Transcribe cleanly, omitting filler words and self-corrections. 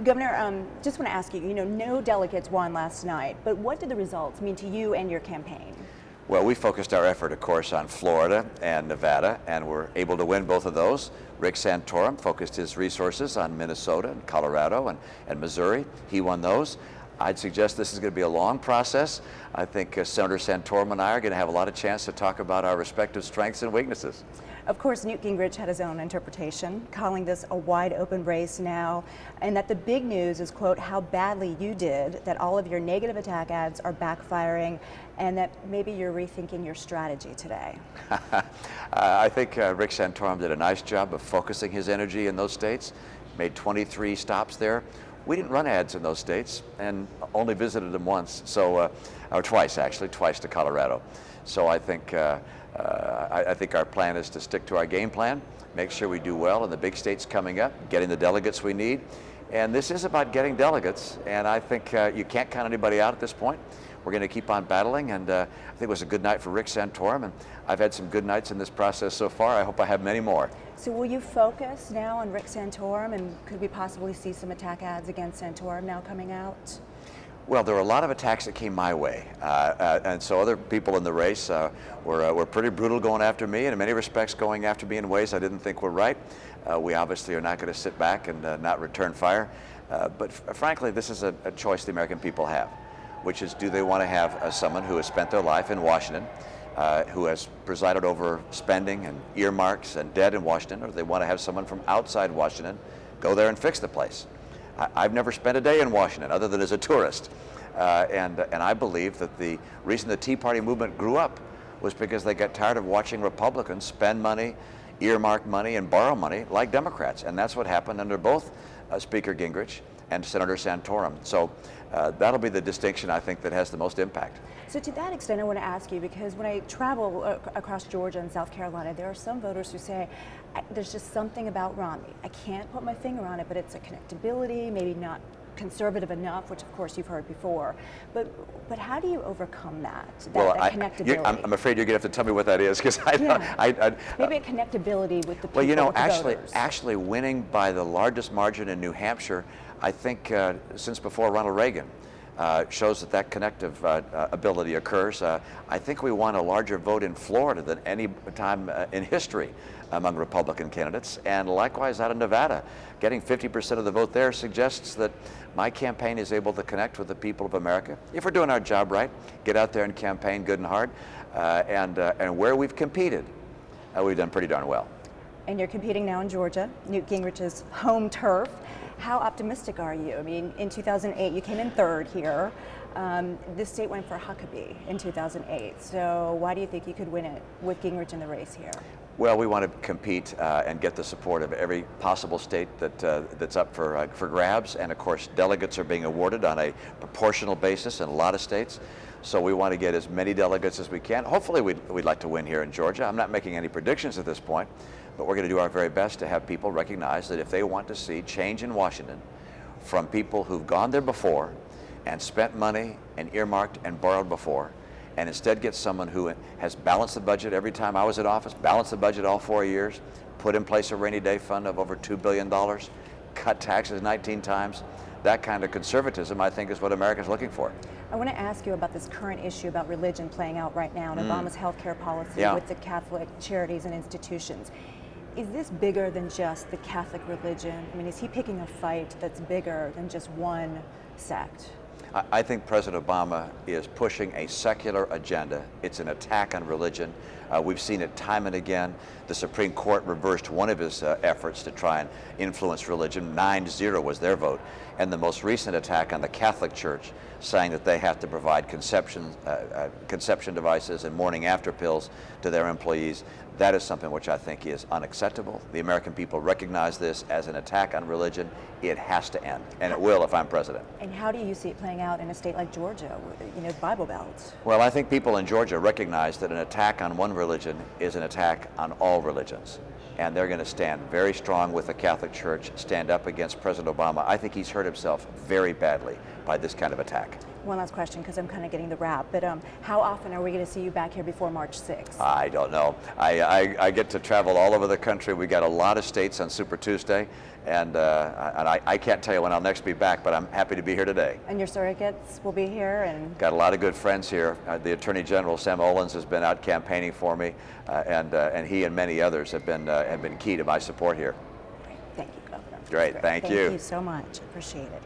Governor, just want to ask you, no delegates won last night, but what did the results mean to you and your campaign? Well, we focused our effort, of course, on Florida and Nevada, and were able to win both of those. Rick Santorum focused his resources on Minnesota and Colorado and Missouri. He won those. I'd suggest this is going to be a long process. I think Senator Santorum and I are going to have a lot of chance to talk about our respective strengths and weaknesses. Of course, Newt Gingrich had his own interpretation, calling this a wide open race now, and that the big news is, quote, how badly you did, that all of your negative attack ads are backfiring, and that maybe you're rethinking your strategy today. I think Rick Santorum did a nice job of focusing his energy in those states, made 23 stops there. We didn't run ads in those states and only visited them once, or twice actually, twice to Colorado. So I think our plan is to stick to our game plan, make sure we do well in the big states coming up, getting the delegates we need. And this is about getting delegates, and I think you can't count anybody out at this point. We're going to keep on battling, and I think it was a good night for Rick Santorum, and I've had some good nights in this process so far. I hope I have many more. So will you focus now on Rick Santorum, and could we possibly see some attack ads against Santorum now coming out? Well, there were a lot of attacks that came my way, and so other people in the race were pretty brutal going after me, and in many respects going after me in ways I didn't think were right. We obviously are not going to sit back and not return fire, but frankly, this is a choice the American people have, which is, do they want to have someone who has spent their life in Washington, who has presided over spending and earmarks and debt in Washington, or do they want to have someone from outside Washington go there and fix the place? I've never spent a day in Washington other than as a tourist, and I believe that the reason the Tea Party movement grew up was because they got tired of watching Republicans spend money, earmark money, and borrow money like Democrats, and that's what happened under both Speaker Gingrich and Senator Santorum. So that'll be the distinction, I think, that has the most impact. So to that extent, I want to ask you, because when I travel across Georgia and South Carolina, there are some voters who say, there's just something about Romney. I can't put my finger on it, but it's a connectability, maybe not conservative enough, which of course you've heard before. But how do you overcome that connectability? I'm afraid you're going to have to tell me what that is, because maybe a connectability with the people. Well, voters. actually winning by the largest margin in New Hampshire, I think since before Ronald Reagan, shows that connective ability occurs. I think we won a larger vote in Florida than any time in history among Republican candidates, and likewise out in Nevada. Getting 50% of the vote there suggests that my campaign is able to connect with the people of America. If we're doing our job right, get out there and campaign good and hard, and where we've competed, we've done pretty darn well. And you're competing now in Georgia, Newt Gingrich's home turf. How optimistic are you? I mean, in 2008, you came in third here. This state went for Huckabee in 2008. So why do you think you could win it with Gingrich in the race here? Well, we want to compete and get the support of every possible state that's up for grabs. And of course, delegates are being awarded on a proportional basis in a lot of states. So we want to get as many delegates as we can. Hopefully, we'd like to win here in Georgia. I'm not making any predictions at this point, but we're going to do our very best to have people recognize that if they want to see change in Washington from people who've gone there before and spent money and earmarked and borrowed before, and instead get someone who has balanced the budget every time I was in office, balanced the budget all 4 years, put in place a rainy day fund of over $2 billion, cut taxes 19 times. That kind of conservatism, I think, is what America's looking for. I want to ask you about this current issue about religion playing out right now in Obama's health care policy with the Catholic charities and institutions. Is this bigger than just the Catholic religion? I mean, is he picking a fight that's bigger than just one sect? I think President Obama is pushing a secular agenda. It's an attack on religion. We've seen it time and again. The Supreme Court reversed one of his efforts to try and influence religion. 9-0 was their vote. And the most recent attack on the Catholic Church, saying that they have to provide conception devices and morning after pills to their employees, that is something which I think is unacceptable. The American people recognize this as an attack on religion. It has to end, and it will if I'm president. And how do you see it playing out in a state like Georgia, Bible Belt? Well, I think people in Georgia recognize that an attack on one religion is an attack on all religions. And they're going to stand very strong with the Catholic Church, stand up against President Obama. I think he's hurt himself very badly by this kind of attack. one last question, because I'm kind of getting the wrap, but how often are we going to see you back here before March 6th? I don't know. I get to travel all over the country. We got a lot of states on Super Tuesday, and I can't tell you when I'll next be back, but I'm happy to be here today. And your surrogates will be here, and got a lot of good friends here. The Attorney General Sam Olens has been out campaigning for me, and he and many others have been key to my support here. thank you, Governor. Great, thank you. Thank you so much. Appreciate it.